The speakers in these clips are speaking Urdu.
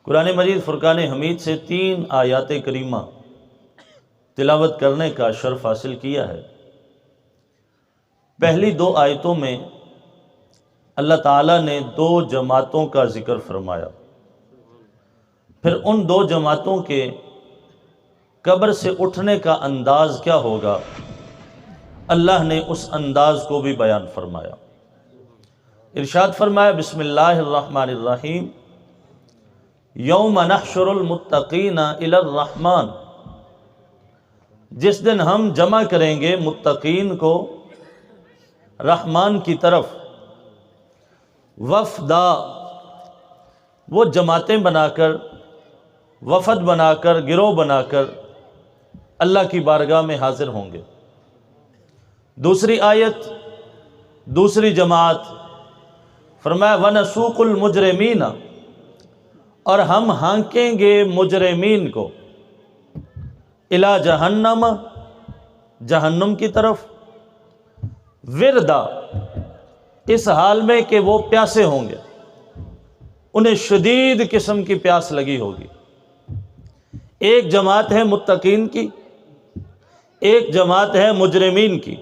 قرآن مجید فرقان حمید سے 3 آیات کریمہ تلاوت کرنے کا شرف حاصل کیا ہے۔ پہلی 2 آیتوں میں اللہ تعالیٰ نے 2 جماعتوں کا ذکر فرمایا، پھر ان 2 جماعتوں کے قبر سے اٹھنے کا انداز کیا ہوگا، اللہ نے اس انداز کو بھی بیان فرمایا۔ ارشاد فرمایا بسم اللہ الرحمن الرحیم، یوم نحشر المتقین الی الرحمن، جس دن ہم جمع کریں گے متقین کو رحمان کی طرف، وفدا، وہ جماعتیں بنا کر، وفد بنا کر، گروہ بنا کر اللہ کی بارگاہ میں حاضر ہوں گے۔ دوسری آیت، دوسری جماعت فرمایا وَنَسُوقُ الْمُجْرِمِينَ، اور ہم ہانکیں گے مجرمین کو، اِلَى جہنم، جہنم کی طرف، وردا، اس حال میں کہ وہ پیاسے ہوں گے، انہیں شدید قسم کی پیاس لگی ہوگی۔ ایک جماعت ہے متقین کی، ایک جماعت ہے مجرمین کی۔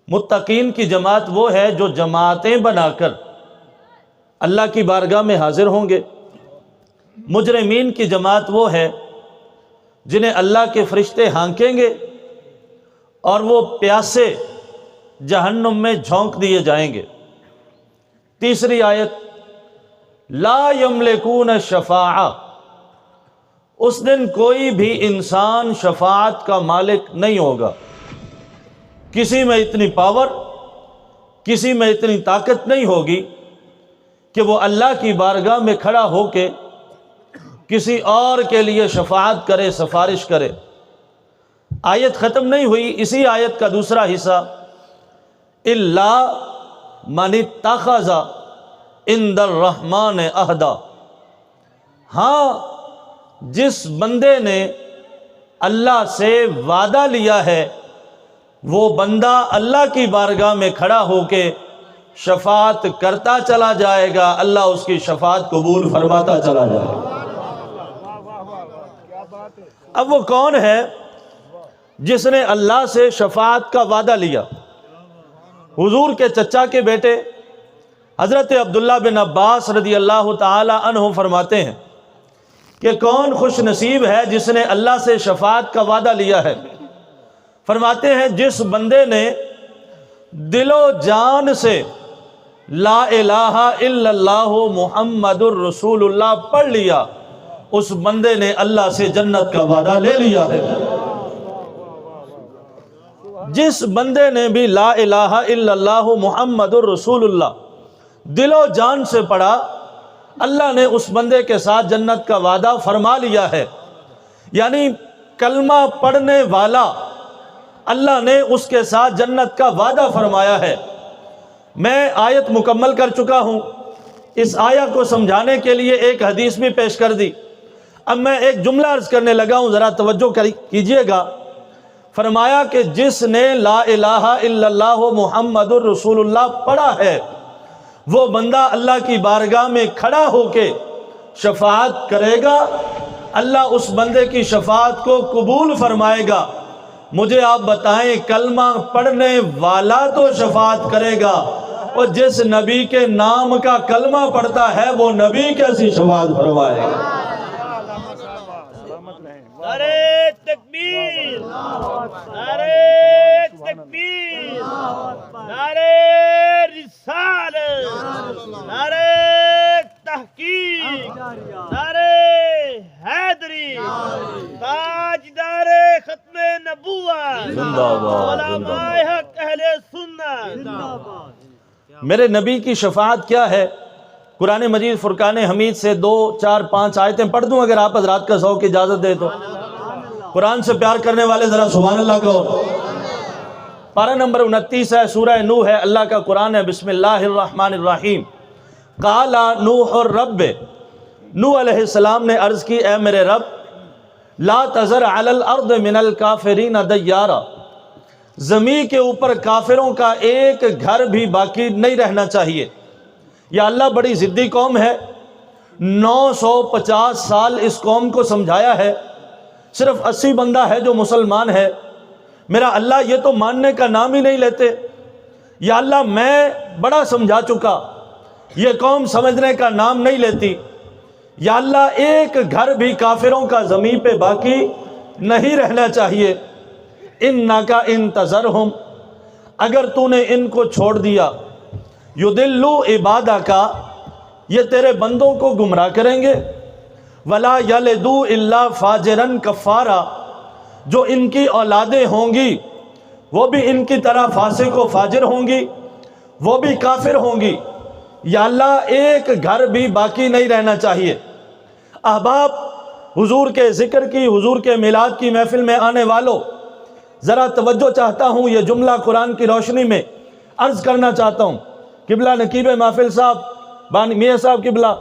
متقین کی جماعت وہ ہے جو جماعتیں بنا کر اللہ کی بارگاہ میں حاضر ہوں گے۔ مجرمین کی جماعت وہ ہے جنہیں اللہ کے فرشتے ہانکیں گے اور وہ پیاسے جہنم میں جھونک دیے جائیں گے۔ تیسری آیت لا یملکون شفاعہ، اس دن کوئی بھی انسان شفاعت کا مالک نہیں ہوگا، کسی میں اتنی پاور، کسی میں اتنی طاقت نہیں ہوگی کہ وہ اللہ کی بارگاہ میں کھڑا ہو کے کسی اور کے لیے شفاعت کرے، سفارش کرے۔ آیت ختم نہیں ہوئی، اسی آیت کا دوسرا حصہ الا من اتخذ عند الرحمن عہدا، ہاں جس بندے نے اللہ سے وعدہ لیا ہے وہ بندہ اللہ کی بارگاہ میں کھڑا ہو کے شفاعت کرتا چلا جائے گا، اللہ اس کی شفاعت قبول فرماتا چلا جائے گا۔ اب وہ کون ہے جس نے اللہ سے شفاعت کا وعدہ لیا؟ حضور کے چچا کے بیٹے حضرت عبداللہ بن عباس رضی اللہ تعالی عنہ فرماتے ہیں کہ کون خوش نصیب ہے جس نے اللہ سے شفاعت کا وعدہ لیا ہے؟ فرماتے ہیں جس بندے نے دل و جان سے لا الہ الا اللہ محمد الرسول اللہ پڑھ لیا، اس بندے نے اللہ سے جنت کا وعدہ لے لیا ہے۔ جس بندے نے بھی لا الہ الا اللہ محمد الرسول اللہ دل و جان سے پڑھا، اللہ نے اس بندے کے ساتھ جنت کا وعدہ فرما لیا ہے۔ یعنی کلمہ پڑھنے والا اللہ نے اس کے ساتھ جنت کا وعدہ فرمایا ہے۔ میں آیت مکمل کر چکا ہوں، اس آیت کو سمجھانے کے لیے ایک حدیث بھی پیش کر دی۔ اب میں ایک جملہ عرض کرنے لگا ہوں، ذرا توجہ کیجئے گا۔ فرمایا کہ جس نے لا الہ الا اللہ محمد الرسول اللہ پڑھا ہے وہ بندہ اللہ کی بارگاہ میں کھڑا ہو کے شفاعت کرے گا، اللہ اس بندے کی شفاعت کو قبول فرمائے گا۔ مجھے آپ بتائیں کلمہ پڑھنے والا تو شفاعت کرے گا، اور جس نبی کے نام کا کلمہ پڑھتا ہے وہ نبی کیسی شفاعت فرمائے گا؟ نعرہ تکبیر، نعرہ تکبیر، نعرہ رسالت، نعرہ تحقیق، نعرہ حیدری، تاجدار ختم نبوت، علماء حق اہل سنت۔ میرے نبی کی شفاعت کیا ہے؟ قرآن مجید فرقان حمید سے 2 4 5 آیتیں پڑھ دوں اگر آپ حضرات کا ذوق اجازت دے تو؟ قرآن سے پیار کرنے والے ذرا سبحان اللہ کہو۔ پارہ نمبر 29 ہے، سورہ نوح ہے، اللہ کا قرآن ہے۔ بسم اللہ الرحمن الرحیم۔ قال نوح الرب، نوح علیہ السلام نے عرض کی اے میرے رب، لا تذر علی الارض من الکافرین دیارا، زمین کے اوپر کافروں کا ایک گھر بھی باقی نہیں رہنا چاہیے۔ یا اللہ بڑی ضدی قوم ہے، 950 سال اس قوم کو سمجھایا ہے، صرف 80 بندہ ہے جو مسلمان ہے۔ میرا اللہ یہ تو ماننے کا نام ہی نہیں لیتے۔ یا اللہ میں بڑا سمجھا چکا، یہ قوم سمجھنے کا نام نہیں لیتی۔ یا اللہ ایک گھر بھی کافروں کا زمین پہ باقی نہیں رہنا چاہیے۔ انکا ان تذرہم، اگر تو نے ان کو چھوڑ دیا، یضلوا عبادک، یہ تیرے بندوں کو گمراہ کریں گے، ولا یلدوا الا فاجرا کفارا، جو ان کی اولادیں ہوں گی وہ بھی ان کی طرح فاسق و فاجر ہوں گی، وہ بھی کافر ہوں گی۔ یا اللہ ایک گھر بھی باقی نہیں رہنا چاہیے۔ احباب، حضور کے ذکر کی، حضور کے میلاد کی محفل میں آنے والوں، ذرا توجہ چاہتا ہوں، یہ جملہ قرآن کی روشنی میں عرض کرنا چاہتا ہوں۔ قبلہ نقیب محفل صاحب بانی میاں صاحب قبلہ،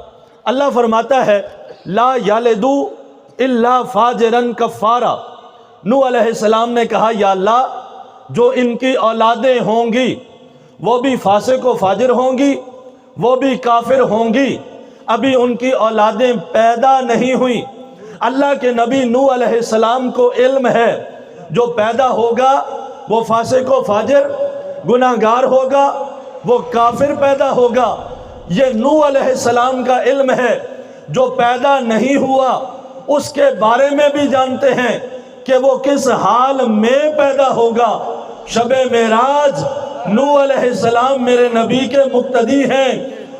اللہ فرماتا ہے لا یلدوا الا فاجرا کفارا۔ نوح علیہ السلام نے کہا یا اللہ جو ان کی اولادیں ہوں گی وہ بھی فاسق و فاجر ہوں گی، وہ بھی کافر ہوں گی، ابھی ان کی اولادیں پیدا نہیں ہوئیں۔ اللہ کے نبی نوح علیہ السلام کو علم ہے جو پیدا ہوگا وہ فاسق و فاجر گناہگار ہوگا، وہ کافر پیدا ہوگا۔ یہ نوح علیہ السلام کا علم ہے، جو پیدا نہیں ہوا اس کے بارے میں بھی جانتے ہیں کہ وہ کس حال میں پیدا ہوگا۔ شب معراج نوح علیہ السلام میرے نبی کے مقتدی ہیں،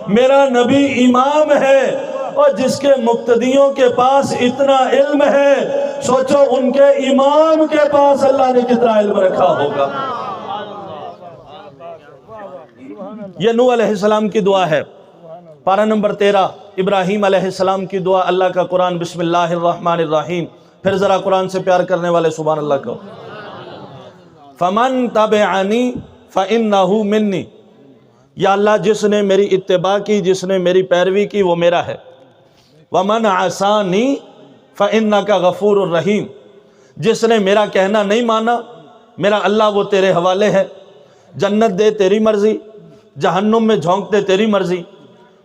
میرا نبی امام ہے، اور جس کے مقتدیوں کے پاس اتنا علم ہے، سوچو ان کے امام کے پاس اللہ نے کتنا علم رکھا ہوگا۔ یہ نوح علیہ السلام کی دعا ہے، پارہ نمبر 13، ابراہیم علیہ السلام کی دعا۔ اللہ کا قرآن، بسم اللہ الرحمن الرحیم۔ پھر ذرا قرآن سے پیار کرنے والے سبحان اللہ کو۔ فَمَن تَبِعَنِي فَإِنَّهُ مِنِّي، یا اللہ جس نے میری اتباع کی، جس نے میری پیروی کی، وہ میرا ہے۔ وَمَنْ عَصَانِي فَإِنَّكَ غَفُورٌ الرحیم، جس نے میرا کہنا نہیں مانا، میرا اللہ وہ تیرے حوالے ہے۔ جنت دے تیری مرضی، جہنم میں جھونک دے تیری مرضی،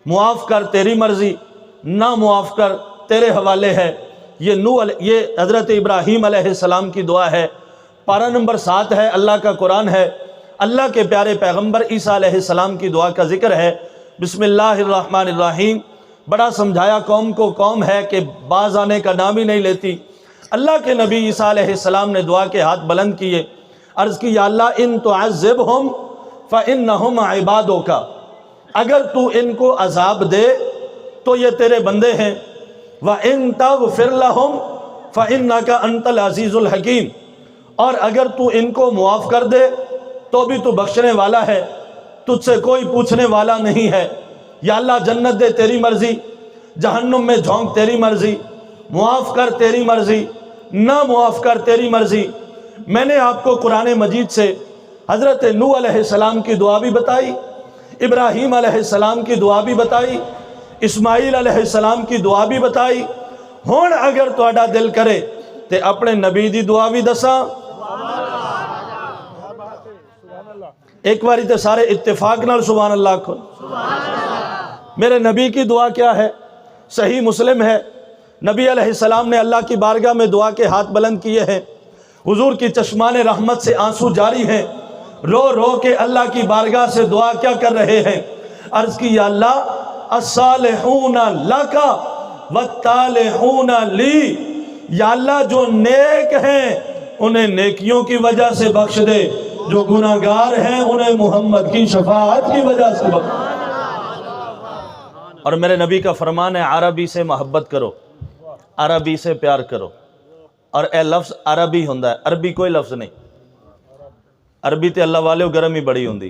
معاف کر تیری مرضی، نہ معاف کر تیرے حوالے ہے۔ یہ حضرت ابراہیم علیہ السلام کی دعا ہے۔ پارہ نمبر 7 ہے، اللہ کا قرآن ہے۔ اللہ کے پیارے پیغمبر عیسیٰ علیہ السلام کی دعا کا ذکر ہے، بسم اللہ الرحمن الرحیم۔ بڑا سمجھایا قوم کو، قوم ہے کہ باز آنے کا نام ہی نہیں لیتی۔ اللہ کے نبی عیسیٰ علیہ السلام نے دعا کے ہاتھ بلند کیے، عرض کی یا اللہ ان تعذبہم فإنہم عبادک، اگر تو ان کو عذاب دے تو یہ تیرے بندے ہیں، وَإِن تَغْفِرْ لَهُمْ فَإِنَّكَ أَنْتَ الْعَزِيزُ الْحَكِيمُ، اور اگر تو ان کو معاف کر دے تو بھی تو بخشنے والا ہے، تجھ سے کوئی پوچھنے والا نہیں ہے۔ یا اللہ جنت دے تیری مرضی، جہنم میں جھونک تیری مرضی، معاف کر تیری مرضی، نہ معاف کر تیری مرضی۔ میں نے آپ کو قرآن مجید سے حضرت نوح علیہ السلام کی دعا بھی بتائی، ابراہیم علیہ السلام کی دعا بھی بتائی، اسماعیل علیہ السلام کی دعا بھی بتائی۔ ہون اگر تہاڈا دل کرے تے اپنے نبی دی دعا بھی دساں۔ ایک باری تے سارے اتفاق نال سبحان اللہ کو۔ میرے نبی کی دعا کیا ہے؟ صحیح مسلم ہے، نبی علیہ السلام نے اللہ کی بارگاہ میں دعا کے ہاتھ بلند کیے ہیں، حضور کی چشمان رحمت سے آنسو جاری ہیں، رو رو کے اللہ کی بارگاہ سے دعا کیا کر رہے ہیں؟ عرض کی یا اللہ الصالحون لک والطالحون لی، یا اللہ جو نیک ہیں انہیں نیکیوں کی وجہ سے بخش دے، جو گناہگار ہیں انہیں محمد کی شفاعت کی وجہ سے بخش دے۔ اور میرے نبی کا فرمان ہے عربی سے محبت کرو، عربی سے پیار کرو، اور اے لفظ عربی ہوندہ ہے، عربی کوئی لفظ نہیں، عربی تے اللہ والے گرم ہی بڑی ہوندی۔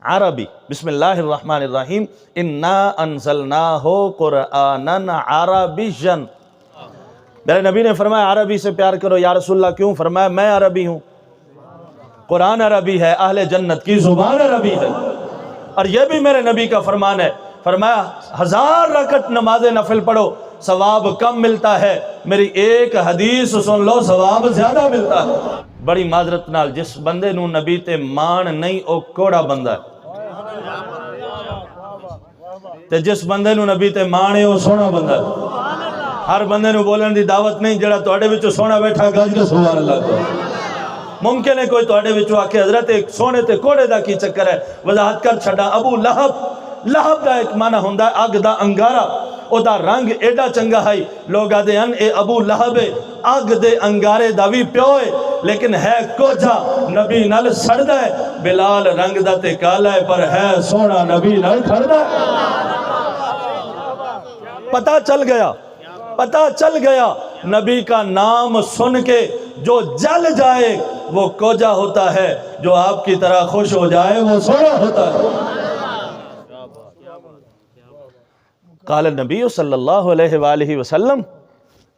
عربی، بسم اللہ الرحمن الرحیم، انا انزلناہ قرآنا عربیًا۔ میرے نبی نے فرمایا عربی سے پیار کرو۔ یا رسول اللہ کیوں؟ فرمایا میں عربی ہوں، قرآن عربی ہے، اہل جنت کی زبان عربی ہے۔ اور یہ بھی میرے نبی کا فرمان ہے، فرمایا 1000 رکعت نماز نفل پڑھو ثواب کم ملتا ہے، میری ایک حدیث سن لو ثواب زیادہ ملتا ہے۔ بڑی معذرت نال جس بندے نو نبی تے مان نہیں او کوڑا بندہ ہے۔ تے جس بندے نو نبی تے مانے وہ سونا بندہ ہے۔ ہر بندے نو بولن دی دعوت نہیں جڑا تواڈے وچوں سونا بیٹھا گج کے سبحان اللہ کو۔ ممکن ہے کوئی تواڈے وچوں آکھے حضرت ایک سونے تے کوڑے دا کی چکر ہے، وضاحت کر چھڈا۔ ابو لہب دا ایک معنی ہوندا ہے اگ دا انگارا، او دا رنگ ایڈا چنگا ہے، لوگ آدھے ہیں اے ابو لہب اگ دے انگارے دا بھی پیو ہے، لیکن ہے کوجا نبی نال سڑدا ہے۔ بلال رنگ دا تے کالا ہے پر ہے سونا نبی نال کھڑدا ہے۔ پتہ چل گیا نبی کا نام سن کے جو جل جائے وہ کوجا ہوتا ہے، جو آپ کی طرح خوش ہو جائے وہ سونا ہوتا ہے۔ قال النبی صلی اللہ علیہ وآلہ وسلم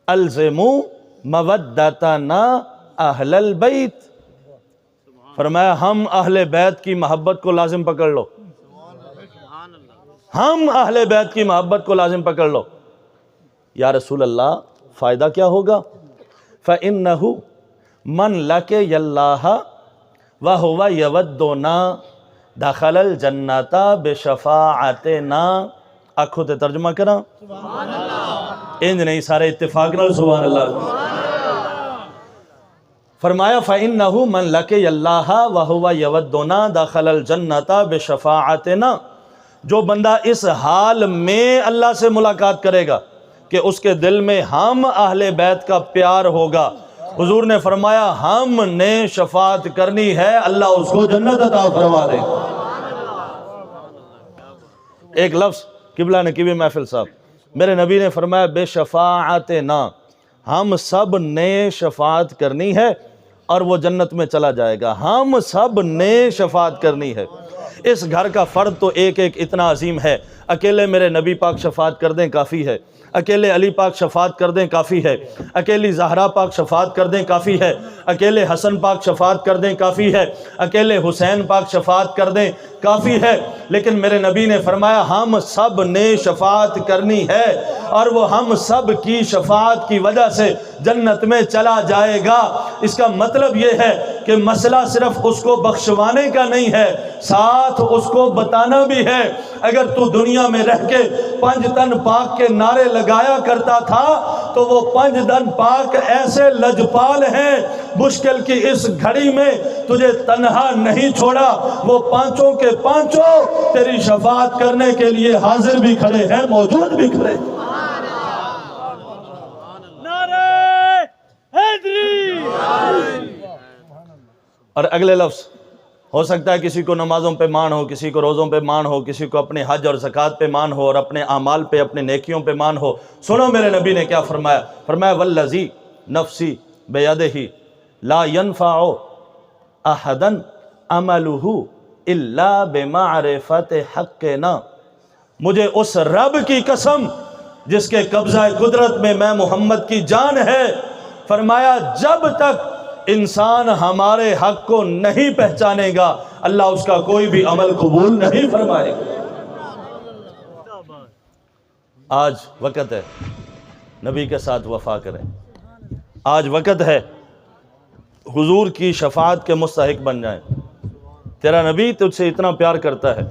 الزموا مودتنا اہل البیت، فرمایا ہم اہل بیت کی محبت کو لازم پکڑ لو، ہم اہل بیت کی محبت کو لازم پکڑ لو۔ یا رسول اللہ فائدہ کیا ہوگا؟ فَإِنَّهُ مَنْ لَقِيَ اللَّهَ وَهُوَ يَوَدُّنَا دَخَلَ الْجَنَّةَ بِشَفَاعَتِنَا۔ آنکھوں تے ترجمہ کرا انج نہیں سارے اتفاق نال سبحان اللہ۔ فرمایا فَإِنَّهُ مَنْ لَقِيَ اللَّهَ وَهُوَ يَوَدُّنَا دَخَلَ الْجَنَّةَ بِشَفَاعَتِنَا، جو بندہ اس حال میں اللہ سے ملاقات کرے گا کہ اس کے دل میں ہم اہل بیت کا پیار ہوگا، حضور نے فرمایا ہم نے شفاعت کرنی ہے، اللہ اس کو جنت عطا فرما دے۔ ایک لفظ قبلہ نقیبی محفل صاحب، میرے نبی نے فرمایا بے شفاعتنا، ہم سب نے شفاعت کرنی ہے اور وہ جنت میں چلا جائے گا، ہم سب نے شفاعت کرنی ہے۔ اس گھر کا فرد تو ایک ایک اتنا عظیم ہے، اکیلے میرے نبی پاک شفاعت کر دیں کافی ہے، اکیلے علی پاک شفاعت کر دیں کافی ہے، اکیلی زہرا پاک شفاعت کر دیں کافی ہے، اکیلے حسن پاک شفاعت کر دیں کافی ہے، اکیلے حسین پاک شفاعت کر دیں کافی ہے، لیکن میرے نبی نے فرمایا ہم سب نے شفاعت کرنی ہے اور وہ ہم سب کی شفاعت کی وجہ سے جنت میں چلا جائے گا۔ اس کا مطلب یہ ہے کہ مسئلہ صرف اس کو بخشوانے کا نہیں ہے، ساتھ اس کو بتانا بھی ہے۔ اگر تو دنیا میں رہ کے 5 تن پاک کے نعرے لگایا کرتا تھا تو وہ 5 تن پاک ایسے لجپال ہیں، مشکل کی اس گھڑی میں تجھے تنہا نہیں چھوڑا، وہ 5 کے 5 تیری شفاعت کرنے کے لیے حاضر بھی کھڑے ہیں، موجود بھی کھڑے ہیں۔ نعرہ حیدری۔ اور اگلے لفظ، ہو سکتا ہے کسی کو نمازوں پہ مان ہو، کسی کو روزوں پہ مان ہو، کسی کو اپنے حج اور زکوٰۃ پہ مان ہو اور اپنے اعمال پہ، اپنے نیکیوں پہ مان ہو۔ سنو میرے نبی نے کیا فرمایا، فرمایا والذی نفسی بیدہ لا ينفع احدا عملہ الا بمعرفت حقنا، مجھے اس رب کی قسم جس کے قبضہ قدرت میں میں محمد کی جان ہے، فرمایا جب تک انسان ہمارے حق کو نہیں پہچانے گا اللہ اس کا کوئی بھی عمل قبول نہیں فرمائے گا۔ آج وقت ہے نبی کے ساتھ وفا کریں، آج وقت ہے حضور کی شفاعت کے مستحق بن جائیں۔ تیرا نبی تجھ سے اتنا پیار کرتا ہے،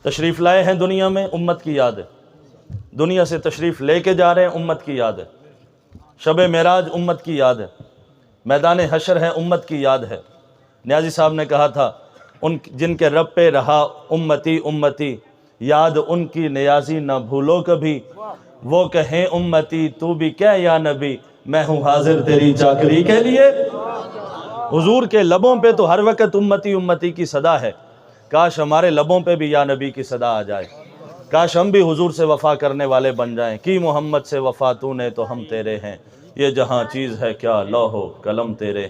تشریف لائے ہیں دنیا میں، امت کی یاد ہے، دنیا سے تشریف لے کے جا رہے ہیں، امت کی یاد ہے، شب معراج امت کی یاد ہے، میدان حشر ہے امت کی یاد ہے۔ نیازی صاحب نے کہا تھا ان جن کے رب پہ رہا امتی امتی، یاد ان کی نیازی نہ بھولو کبھی، وہ کہیں امتی تو بھی کہہ یا نبی، میں ہوں حاضر تیری چاکری کے لیے۔ حضور کے لبوں پہ تو ہر وقت امتی امتی کی صدا ہے، کاش ہمارے لبوں پہ بھی یا نبی کی صدا آ جائے، کاش ہم بھی حضور سے وفا کرنے والے بن جائیں۔ کی محمد سے وفا تو نے تو ہم تیرے ہیں، یہ جہاں چیز ہے کیا لوح و قلم تیرے